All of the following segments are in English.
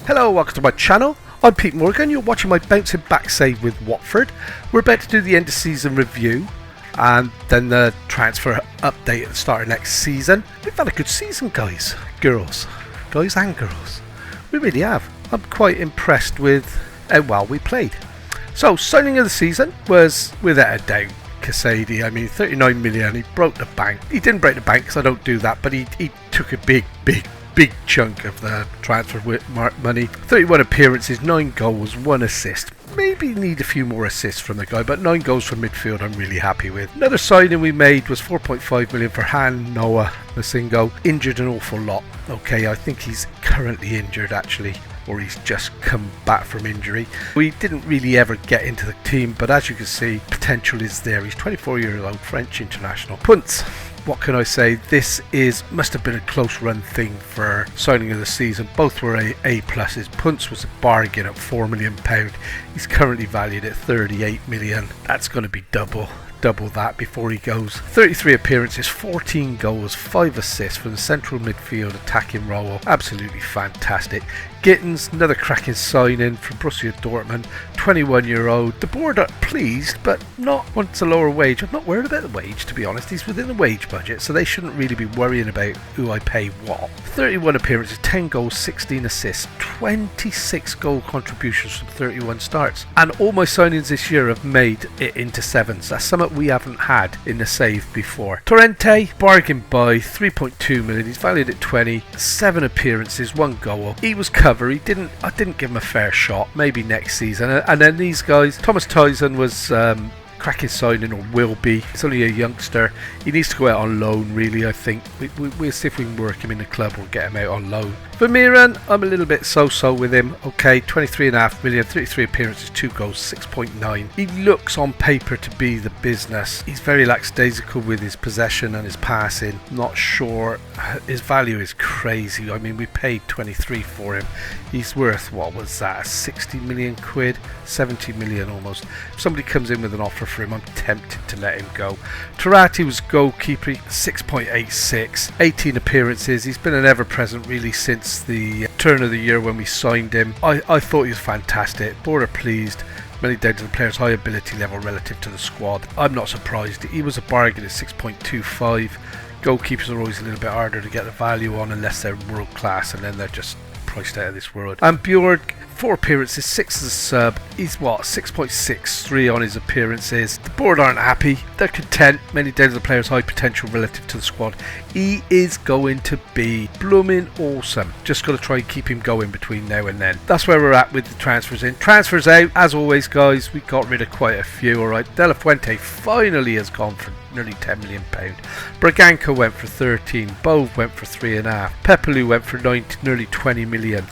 Hello, welcome to my channel. I'm Pete Morgan. You're watching my bouncing back save with Watford. We're about to do the end of season review and then the transfer update at the start of next season. We've had a good season, guys and girls. We really have. I'm quite impressed with how well we played. So, signing of the season was without a doubt Casady. I mean, 39 million. He broke the bank. He didn't break the bank because I don't do that, but he took a big chunk of the transfer money. 31 appearances, 9 goals, 1 assist. Maybe need a few more assists from the guy, but 9 goals from midfield I'm really happy with. Another signing we made was 4.5 million for Han Noah Masingo. Injured an awful lot. Okay, I think he's currently injured actually, or he's just come back from injury. We didn't really ever get into the team, but as you can see, potential is there. He's 24 years old, French international. Punts. What can I say? This must have been a close run thing for signing of the season. Both were A pluses. Punts was a bargain at £4 million. He's currently valued at 38 million. That's going to be double that before he goes. 33 appearances, 14 goals, 5 assists from the central midfield attacking role. Absolutely fantastic. Gittins, another cracking signing from Borussia Dortmund, 21-year-old. The board are pleased, but not wants a lower wage. I'm not worried about the wage, to be honest. He's within the wage budget, so they shouldn't really be worrying about who I pay what. 31 appearances, 10 goals, 16 assists, 26 goal contributions from 31 starts. And all my signings this year have made it into sevens. That's something we haven't had in the save before. Torrente, bargain buy, 3.2 million. He's valued at 20, 7 appearances, 1 goal. He was covered. I didn't give him a fair shot. Maybe next season. And then these guys, Thomas Tyson was cracking signing, or will be. He's only a youngster. He needs to go out on loan, really. I think we'll see if we can work him in the club or get him out on loan. Vermeeren, I'm a little bit so-so with him. Okay, 23.5 million, 33 appearances, 2 goals, 6.9. He looks on paper to be the business. He's very lackadaisical with his possession and his passing. Not sure. His value is crazy. I mean, we paid 23 for him. He's worth, what was that, 60 million quid? 70 million almost. If somebody comes in with an offer for him, I'm tempted to let him go. Tarati was goalkeeper, 6.86, 18 appearances. He's been an ever-present really since the turn of the year when we signed him. I thought he was fantastic. Board are pleased. Many down to the player's high ability level relative to the squad. I'm not surprised. He was a bargain at 6.25. Goalkeepers are always a little bit harder to get the value on unless they're world class, and then they're just priced out of this world. And Bjorg, 4 appearances, 6 as a sub. He's what, 6.63 on his appearances. The board aren't happy. They're content. Many down to the player's high potential relative to the squad. He is going to be blooming awesome. Just got to try and keep him going between now and then. That's where we're at with the transfers in. Transfers out, as always, guys. We got rid of quite a few. All right, De La Fuente finally has gone for nearly £10 million. Braganca went for 13. Bove went for 3.5. Pepelu went for nearly 20 million.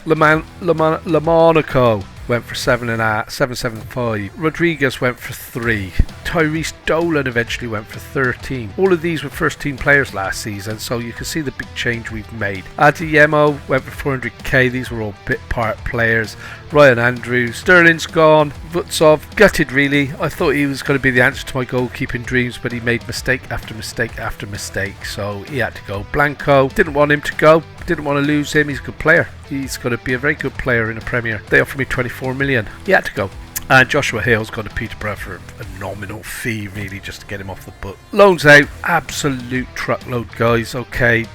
Monaco went for 7.75. Rodriguez went for 3. Tyrese Dolan eventually went for 13. All of these were first team players last season, so you can see the big change we've made. Adeyemo went for 400k. These were all bit part players. Ryan Andrews, Sterling's gone. Vutsov, gutted really. I thought he was going to be the answer to my goalkeeping dreams, but he made mistake after mistake after mistake, so he had to go. Blanco, didn't want him to go. Didn't want to lose him. He's a good player. He's going to be a very good player in the Premier. They offered me 24 million. He had to go. And Joshua Hale's gone to Peterborough for a nominal fee, really, just to get him off the book. Loans out, absolute truckload, guys. Okay,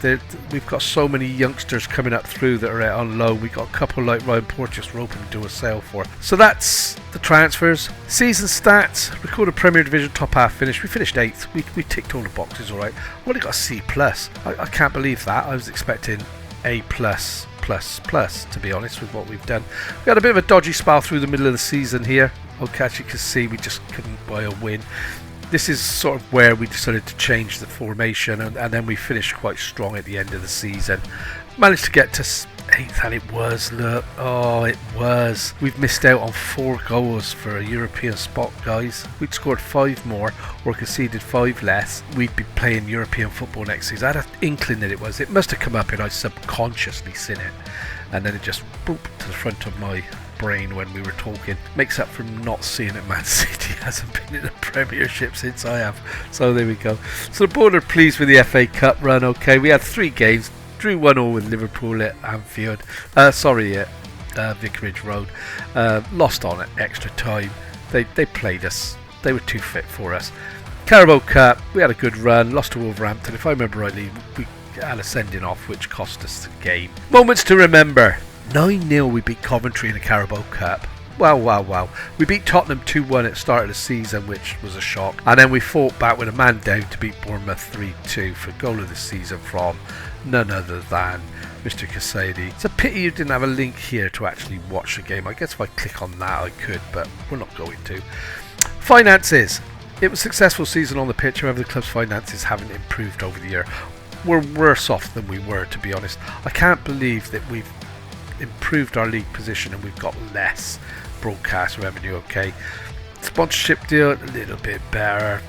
we've got so many youngsters coming up through that are out on loan. We've got a couple like Ryan Porteous we're hoping to do a sale for. So that's the transfers. Season stats, recorded Premier Division top half finish. We finished 8th. We ticked all the boxes, all right. We only got a C+. I can't believe that. I was expecting A+. To be honest with what we've done. We had a bit of a dodgy spell through the middle of the season here. Okay, as you can see, we just couldn't buy a win. This is sort of where we decided to change the formation, and then we finished quite strong at the end of the season. Managed to get to 8th, and it was, look, oh, it was. We've missed out on 4 goals for a European spot, guys. We'd scored 5 more or conceded 5 less. We'd be playing European football next season. I had an inkling that it was. It must have come up and I subconsciously seen it. And then it just boop to the front of my brain when we were talking. Makes up for not seeing it. Man City hasn't been in the Premiership since I have. So there we go. So the board are pleased with the FA Cup run. Okay, we had 3 games. Drew 1-1 with Liverpool at Anfield. Vicarage Road. Lost on extra time. They played us. They were too fit for us. Carabao Cup, we had a good run, lost to Wolverhampton. If I remember rightly, we had a sending off which cost us the game. Moments to remember. 9-0 we beat Coventry in the Carabao Cup. Wow. We beat Tottenham 2-1 at the start of the season, which was a shock. And then we fought back with a man down to beat Bournemouth 3-2 for goal of the season from none other than Mr. Casady. It's a pity you didn't have a link here to actually watch the game. I guess if I click on that I could, but we're not going to. Finances. It was a successful season on the pitch, however the club's finances haven't improved over the year. We're worse off than we were, to be honest. I can't believe that we've improved our league position and we've got less broadcast revenue. Okay, sponsorship deal a little bit better,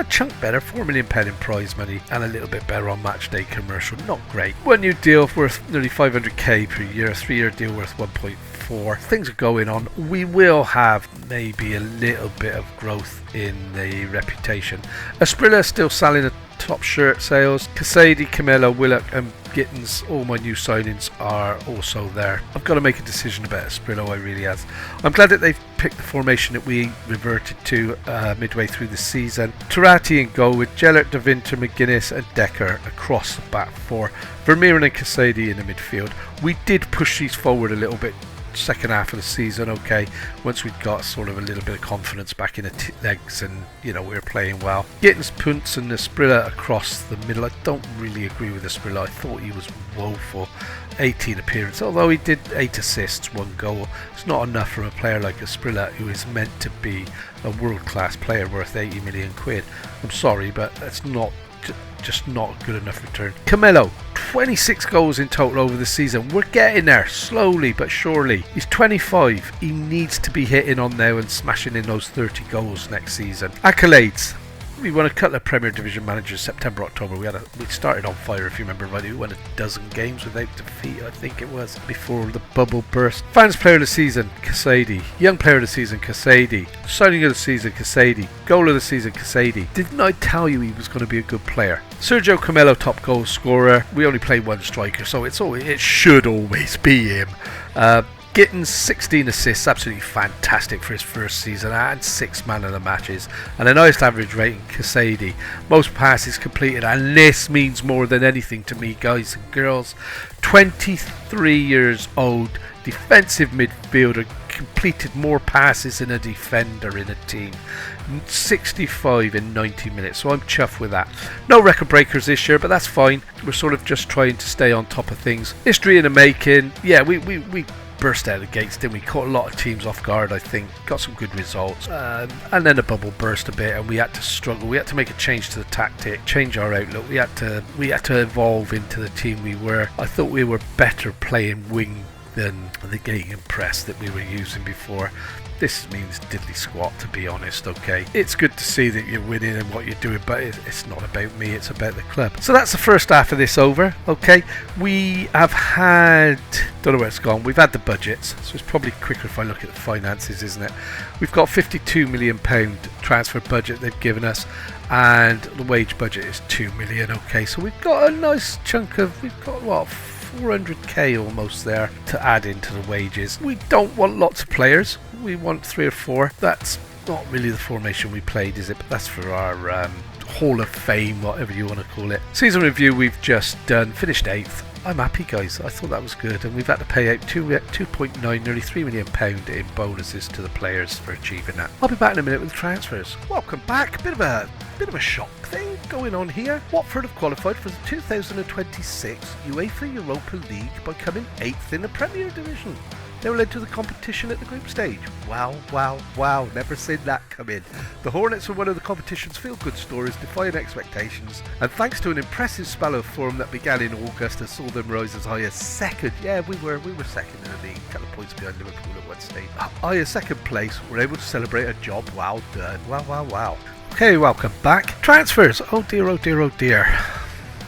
chunk better, £4 million in prize money and a little bit better on match day commercial. Not great. One new deal worth nearly 500k per year, a 3-year deal worth 1.4. Things are going on. We will have maybe a little bit of growth in the reputation. Asprilla still selling a top shirt sales. Casady, Camelo, Willock and Gittins, all my new signings are also there. I've got to make a decision about Asprilla, I really have. I'm glad that they've picked the formation that we reverted to midway through the season. Turati in goal with Gellert, De Winter, McGuinness and Decker across the back four. Vermeeren and Casady in the midfield. We did push these forward a little bit second half of the season, okay, once we'd got sort of a little bit of confidence back in the legs and, you know, we were playing well. Gittins, Punts and Asprilla across the middle. I don't really agree with Asprilla. I thought he was woeful. 18 appearances, although he did 8 assists, 1 goal. It's not enough from a player like Asprilla, who is meant to be a world-class player worth 80 million quid. I'm sorry, but that's just not a good enough return. Camelo, 26 goals in total over the season. We're getting there, slowly but surely. He's 25. He needs to be hitting on now and smashing in those 30 goals next season. Accolades. We won a couple of Premier Division managers September, October. We started on fire, if you remember rightly. We won a dozen games without defeat, I think it was, before the bubble burst. Fans Player of the Season, Casady. Young Player of the Season, Casady. Signing of the Season, Casady. Goal of the Season, Casady. Didn't I tell you he was going to be a good player? Sergio Camelo, top goal scorer. We only play one striker, so it should always be him. Gittins, 16 assists, absolutely fantastic for his first season, and 6 man of the matches, and a nice average rating. Casady, most passes completed, and this means more than anything to me, guys and girls. 23 years old, defensive midfielder, completed more passes than a defender in a team. 65 in 90 minutes, so I'm chuffed with that. No record breakers this year, but that's fine. We're sort of just trying to stay on top of things. History in the making. Yeah, we burst out of the gates, didn't we? Caught a lot of teams off guard, I think. Got some good results. And then the bubble burst a bit and we had to struggle. We had to make a change to the tactic, change our outlook. We had to evolve into the team we were. I thought we were better playing wing than the getting press that we were using before. This means diddly squat, to be honest, okay? It's good to see that you're winning and what you're doing, but it's not about me, it's about the club. So that's the first half of this over, okay? We have had, don't know where it's gone, we've had the budgets, so it's probably quicker if I look at the finances, isn't it? We've got £52 million transfer budget they've given us, and the wage budget is 2 million, okay? So we've got a nice chunk of, we've got what, 400k almost there to add into the wages. We don't want lots of players, we want 3 or 4. That's not really the formation we played, is it? But that's for our Hall of Fame, whatever you want to call it. Season review we've just done, finished 8th. I'm happy, guys. I thought that was good, and we've had to pay out 2.9, nearly £3 million in bonuses to the players for achieving that. I'll be back in a minute with transfers. Welcome back. Bit of a shock thing going on here. Watford have qualified for the 2026 UEFA Europa League by coming 8th in the Premier Division. They were led to the competition at the group stage. Wow, never seen that come in. The Hornets were one of the competition's feel-good stories, defying expectations, and thanks to an impressive spell of form that began in August and saw them rise as high as second. Yeah, we were second in the league, a couple of points behind Liverpool at one stage. High as second place, we're able to celebrate a job well done. Wow. Okay, welcome back. Transfers. Oh dear.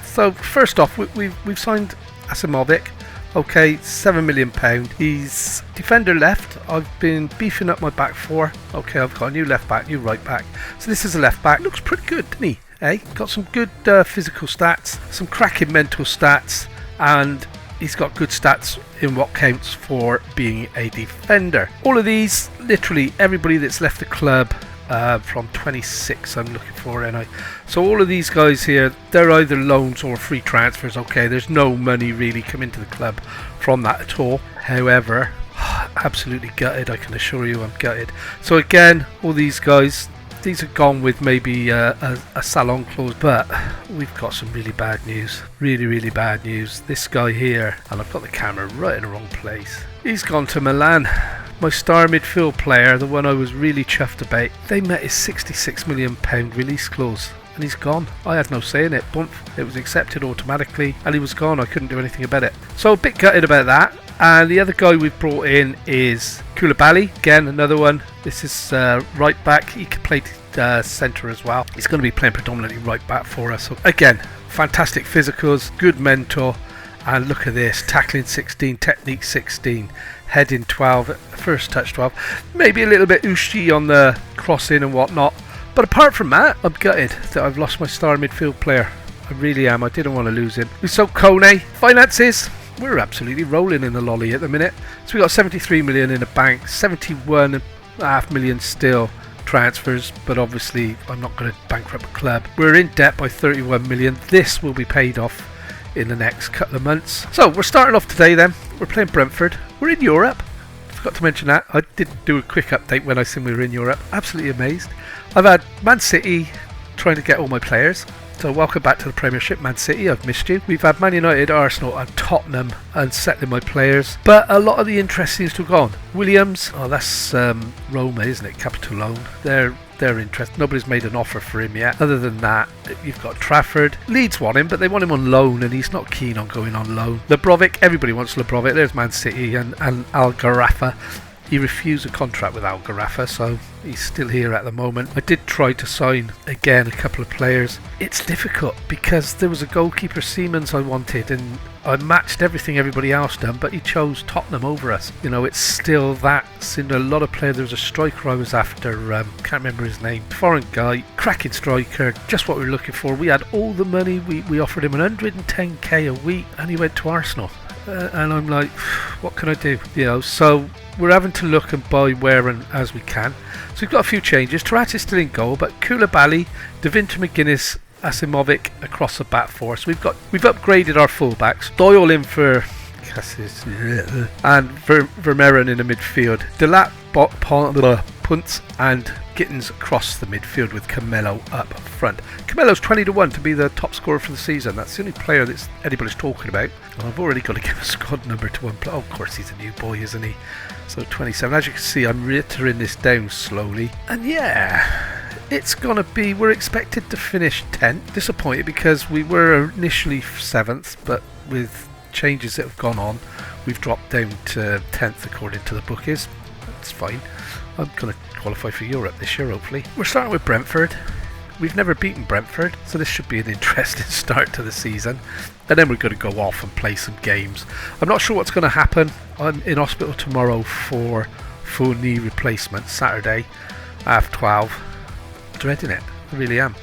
So first off, we've signed Asimovic. Okay, £7 million. He's defender left. I've been beefing up my back four. Okay, I've got a new left back, new right back. So this is a left back. Looks pretty good, doesn't he? Got some good physical stats, some cracking mental stats, and he's got good stats in what counts for being a defender. All of these, literally everybody that's left the club from 26 I'm looking for, and so all of these guys here, they're either loans or free transfers. Okay, there's no money really coming to the club from that at all. However, absolutely gutted, I can assure you I'm gutted. So again, all these guys, these are gone with maybe a salon clause, but we've got some really bad news. Really bad news. This guy here, and I've got the camera right in the wrong place, he's gone to Milan. My star midfield player, the one I was really chuffed about, they met his £66 million release clause and he's gone. I had no say in it. Bump. It was accepted automatically and he was gone. I couldn't do anything about it. So a bit gutted about that. And the other guy we've brought in is Koulibaly. Again, another one. This is right back. He can play centre as well. He's going to be playing predominantly right back for us. So again, fantastic physicals, good mentor. And look at this, tackling 16, technique 16, heading 12, first touch 12. Maybe a little bit ooshy on the crossing and whatnot. But apart from that, I'm gutted that I've lost my star midfield player. I really am. I didn't want to lose him. So Kone, finances, we're absolutely rolling in the lolly at the minute. So we got 73 million in the bank, 71.5 million still transfers, but obviously I'm not going to bankrupt a club. We're in debt by 31 million. This will be paid off in the next couple of months. So we're starting off today then. We're playing Brentford. We're in Europe. Forgot to mention that. I did do a quick update when I seen we were in Europe. Absolutely amazed. I've had Man City trying to get all my players. So welcome back to the Premiership, Man City. I've missed you. We've had Man United, Arsenal and Tottenham unsettling my players. But a lot of the interest seems to have gone. Williams, oh that's Roma, isn't it? Capital loan. They're interested. Nobody's made an offer for him yet. Other than that, you've got Trafford. Leeds want him, but they want him on loan, and he's not keen on going on loan. Lebrovic, everybody wants Lebrovic. There's Man City and Al Garafa. He refused a contract with Al Garafa, so he's still here at the moment. I did try to sign, again, a couple of players. It's difficult because there was a goalkeeper, Siemens, I wanted, and I matched everything everybody else done, but he chose Tottenham over us. You know, it's still that. Seen a lot of players. There was a striker I was after, can't remember his name. Foreign guy, cracking striker, just what we were looking for. We had all the money. We offered him 110k a week, and he went to Arsenal. And I'm like, what can I do? You know, so we're having to look and buy where and as we can. So we've got a few changes. Tarat is still in goal, but Koulibaly, Davinter McGuinness, Asimovic across the back four. So we've upgraded our fullbacks. Doyle in for and Vermeeren in the midfield. Delat, Punt and Gittins across the midfield with Camelo up front. Camelo's 20-1 to be the top scorer for the season. That's the only player that anybody's talking about. Well, I've already got to give a squad number to one player. Oh, of course, he's a new boy, isn't he? So 27. As you can see, I'm reiterating this down slowly. And yeah, it's going to be, we're expected to finish 10th. Disappointed because we were initially 7th, but with changes that have gone on, we've dropped down to 10th according to the bookies. That's fine. I'm going to qualify for Europe this year, hopefully. We're starting with Brentford. We've never beaten Brentford, so this should be an interesting start to the season. And then we're going to go off and play some games. I'm not sure what's going to happen. I'm in hospital tomorrow for full knee replacement, Saturday, 12:30. Dreading it. I really am.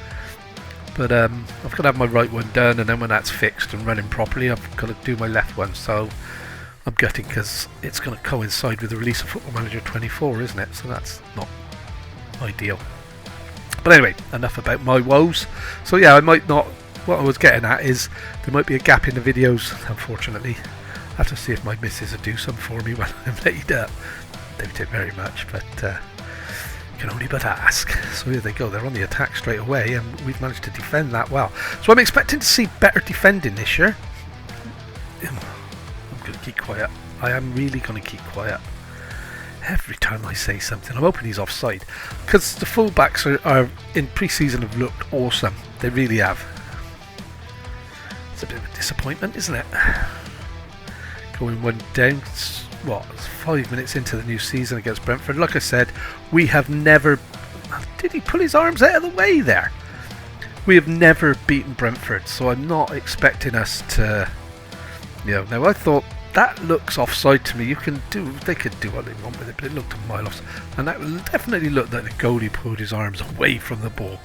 But I've got to have my right one done, and then when that's fixed and running properly, I've got to do my left one. So I'm gutting because it's going to coincide with the release of Football Manager 24, isn't it? So that's not ideal. But anyway, enough about my woes. So yeah, I might not, what I was getting at is there might be a gap in the videos, unfortunately. I have to see if my missus will do some for me when I'm laid up. Doubt it very much, but you can only but ask. So here they go, they're on the attack straight away, and we've managed to defend that well. So I'm expecting to see better defending this year. I'm going to keep quiet. I am really going to keep quiet. Every time I say something, I'm hoping he's offside. Because the fullbacks are in pre-season have looked awesome. They really have. It's a bit of a disappointment, isn't it? Going one down. It's 5 minutes into the new season against Brentford. Like I said, we have never... Did he pull his arms out of the way there? We have never beaten Brentford, so I'm not expecting us to... now I thought that looks offside to me. They could do what they want with it, but it looked a mile off. And that definitely looked like the goalie pulled his arms away from the ball.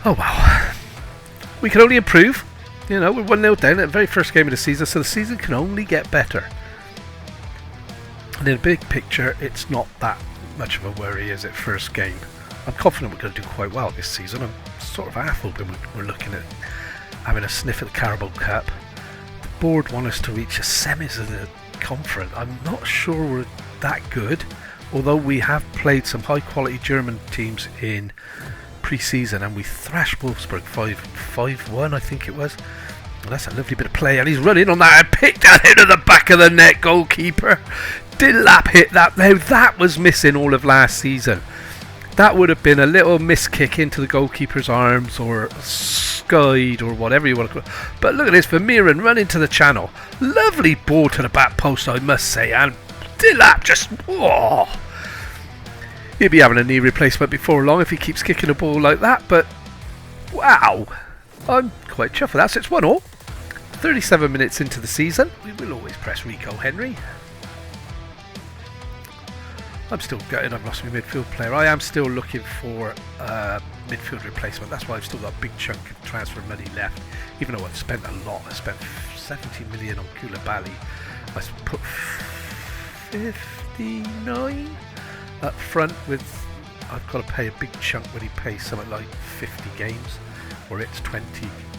Oh wow. We can only improve. You know, we're 1-0 down at the very first game of the season, so the season can only get better. And in the big picture, it's not that much of a worry, is it? First game. I'm confident we're going to do quite well this season. I'm sort of half hoping we're looking at having a sniff at the Carabao Cup. The board want us to reach a semis of the conference. I'm not sure we're that good, although we have played some high quality German teams in pre-season and we thrashed Wolfsburg 5-1, I think it was. Well, that's a lovely bit of play, and he's running on that and picked that into the back of the net. Goalkeeper Delap hit that. Now that was missing all of last season. That would have been a little miss kick into the goalkeeper's arms, or skied, or whatever you want to call it. But look at this, Vermeeren run into the channel. Lovely ball to the back post, I must say, and Delap just, whoa. He'll be having a knee replacement before long if he keeps kicking a ball like that, but wow, I'm quite chuffed with that. So it's 1-1, 37 minutes into the season. We will always press Rico Henry. I'm still gutted I've lost my midfield player. I am still looking for a midfield replacement. That's why I've still got a big chunk of transfer money left, even though I've spent a lot. I spent 70 million on Koulibaly. I put 59 up front with, I've got to pay a big chunk when he pays something like 50 games, or it's 20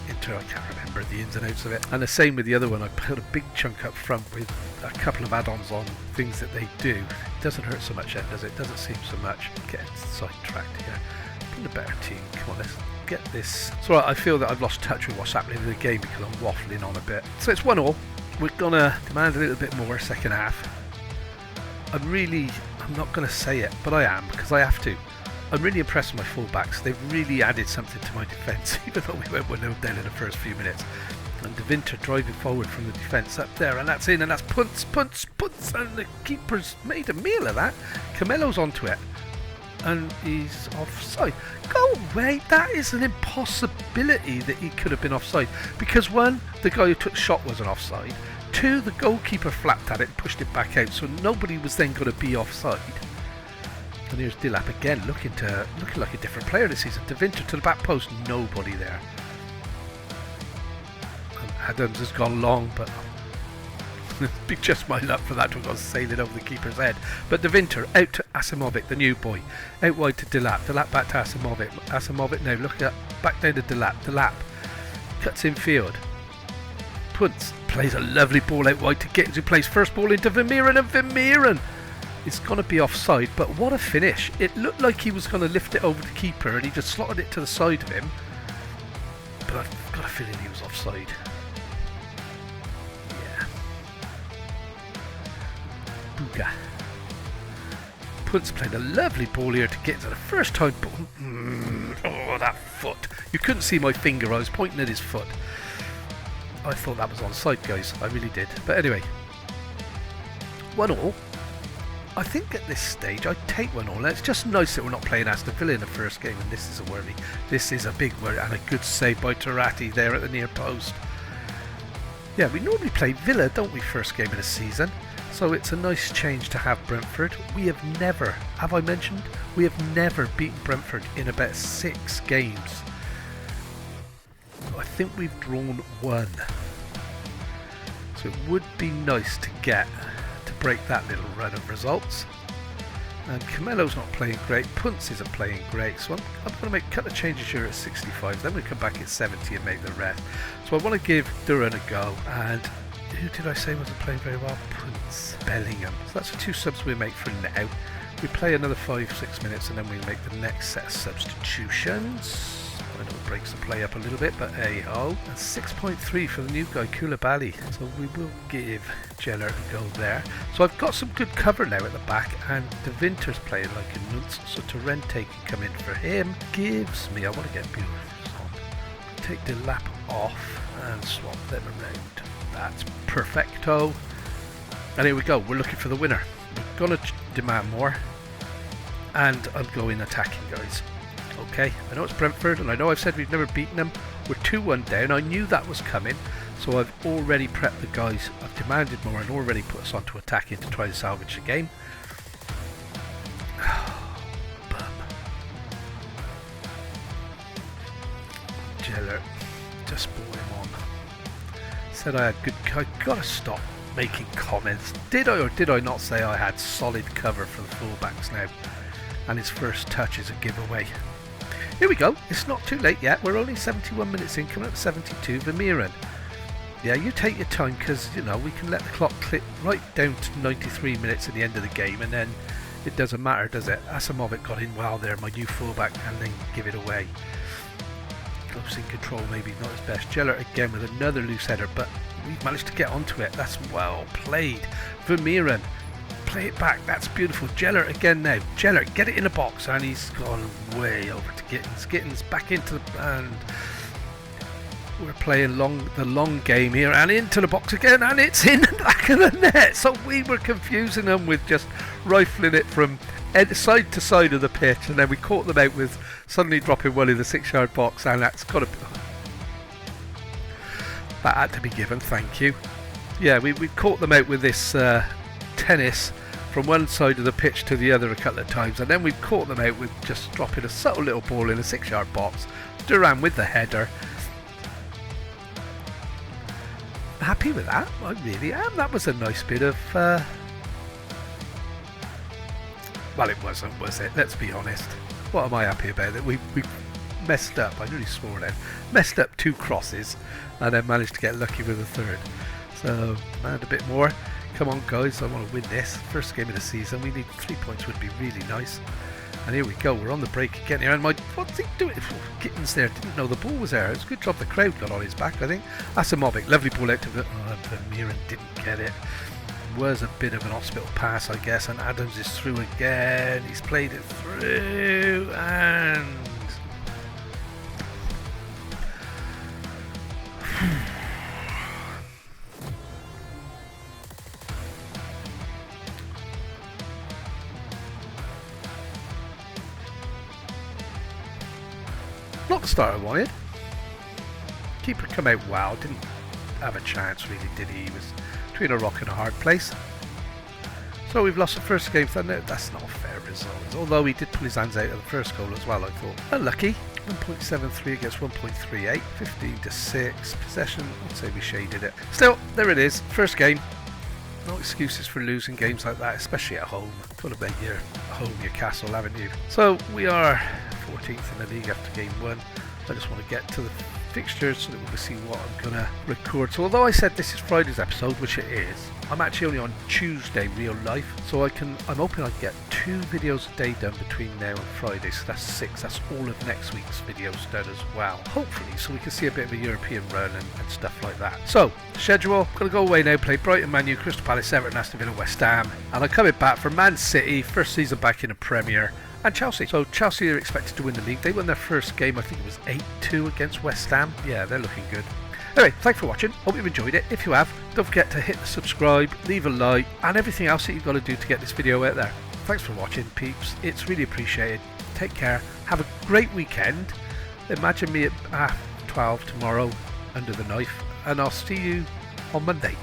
into, I can't remember the ins and outs of it. And the same with the other one, I put a big chunk up front with a couple of add-ons on things that they do. It doesn't hurt so much then, does it? Doesn't seem so much. Getting sidetracked here. Being a better team, come on, let's get this. So I feel that I've lost touch with what's happening in the game because I'm waffling on a bit. So it's 1-1. We're gonna demand a little bit more second half. I'm not going to say it, but I am, because I have to. I'm really impressed with my fullbacks. They've really added something to my defence, even though we went 1-0 down in the first few minutes. And De Winter driving forward from the defence up there, and that's in, and that's punts, and the keeper's made a meal of that. Camelo's onto it, and he's offside. Go away, that is an impossibility that he could have been offside, because one, the guy who took the shot wasn't offside. Two, the goalkeeper flapped at it and pushed it back out, so nobody was then going to be offside. And here's Delap again, looking like a different player this season. De Winter to the back post, nobody there. And Adams has gone long, but be just my luck for that to have gone sailing over the keeper's head. But De Winter out to Asimovic, the new boy. Out wide to Delap. Delap back to Asimovic. Asimovic now, look at back down to Delap. Delap cuts in field. Punts, plays a lovely ball out wide to get into place. First ball into Vermeeren, and Vermeeren is going to be offside, but what a finish. It looked like he was going to lift it over the keeper and he just slotted it to the side of him, but I've got a feeling he was offside. Yeah. Booga. Punts played a lovely ball here to get to the first time ball. Oh, that foot. You couldn't see my finger, I was pointing at his foot. I thought that was onside, guys. I really did. But anyway, 1-1. I think at this stage I'd take 1-1. It's just nice that we're not playing Aston Villa in the first game, and this is a worry. This is a big worry, and a good save by Tarati there at the near post. Yeah, we normally play Villa, don't we, first game of the season? So it's a nice change to have Brentford. We have never, have I mentioned? We have never beaten Brentford in about 6 games. I think we've drawn 1, so it would be nice to break that little run of results. And Camelo's not playing great, Punts isn't playing great, so I'm going to make a couple of changes here at 65, then we come back at 70 and make the rest. So I want to give Duran a go, and who did I say wasn't playing very well? Punts, Bellingham. So that's the 2 subs we make for now. We play another 5-6 minutes and then we make the next set of substitutions. I know it breaks the play up a little bit, but hey-ho. And 6.3 for the new guy, Koulibaly. So we will give Jenner a go there. So I've got some good cover now at the back, and De Winter's playing like a nuts, so Torrente can come in for him. Gives me, I want to get Buell on. Take the lap off and swap them around. That's perfecto. And here we go, we're looking for the winner. We're going to demand more. And I'm going attacking, guys. Okay, I know it's Brentford, and I know I've said we've never beaten them. We're 2-1 down. I knew that was coming, so I've already prepped the guys. I've demanded more and already put us onto attacking to try to salvage the game. Bum. Jeller. just brought him on. Said I had good... I gotta stop making comments. Did I or did I not say I had solid cover for the fullbacks now? And his first touch is a giveaway. Here we go. It's not too late yet. We're only 71 minutes in, coming up to 72. Vermeeren. Yeah, you take your time, because, you know, we can let the clock click right down to 93 minutes at the end of the game, and then it doesn't matter, does it? Asimovic got in well there, my new fullback, and then give it away. Close in control, maybe not his best. Gellert again with another loose header, but we've managed to get onto it. That's well played. Vermeeren, play it back. That's beautiful. Gellert again now. Gellert, get it in the box, and he's gone way over to Gittins. Gittins back into the... and we're playing the long game here, and into the box again, and it's in the back of the net. So we were confusing them with just rifling it from side to side of the pitch, and then we caught them out with suddenly dropping one in the 6-yard box, and that's got to be... that had to be given, thank you. Yeah, we caught them out with this tennis from one side of the pitch to the other a couple of times, and then we've caught them out with just dropping a subtle little ball in a 6-yard box. Duran with the header. Happy with that, I really am. That was a nice bit of well, it wasn't, was it? Let's be honest. What am I happy about? That we messed up, I nearly swore then, messed up 2 crosses and then managed to get lucky with a third. So, and a bit more. Come on guys, I want to win this. First game of the season, we need 3 points, would be really nice. And here we go, we're on the break again here, and what's he doing? Gittins there, didn't know the ball was there. It's a good job the crowd got on his back, I think. Asimovic, lovely ball out to Vermeeren, didn't get it. Was a bit of an hospital pass, I guess, and Adams is through again. He's played it through, and... not the start I wanted. Keeper come out well, didn't have a chance really, did he? He was between a rock and a hard place. So we've lost the first game, so that's not a fair result. Although he did pull his hands out of the first goal as well, I thought. Unlucky. 1.73 against 1.38, 15-6. Possession, I'd say we shaded it. Still, there it is. First game. No excuses for losing games like that, especially at home. Got to make your home your castle, haven't you? So we are 14th in the league after game 1. I just want to get to the fixtures so that we can see what I'm going to record. So although I said this is Friday's episode, which it is, I'm actually only on Tuesday real life, so I'm hoping I can get 2 videos a day done between now and Friday, so that's 6. That's all of next week's videos done as well, hopefully, so we can see a bit of a European run and stuff like that. So, schedule, going to go away now, play Brighton, Man U, Crystal Palace, Everton, Aston Villa, West Ham, and I'm coming back for Man City, first season back in the Premier, and Chelsea. So Chelsea are expected to win the league. They won their first game, I think it was 8-2 against West Ham. Yeah, they're looking good. Anyway, thanks for watching. Hope you've enjoyed it. If you have, don't forget to hit the subscribe, leave a like, and everything else that you've got to do to get this video out there. Thanks for watching, peeps. It's really appreciated. Take care. Have a great weekend. Imagine me at 12 tomorrow under the knife, and I'll see you on Monday.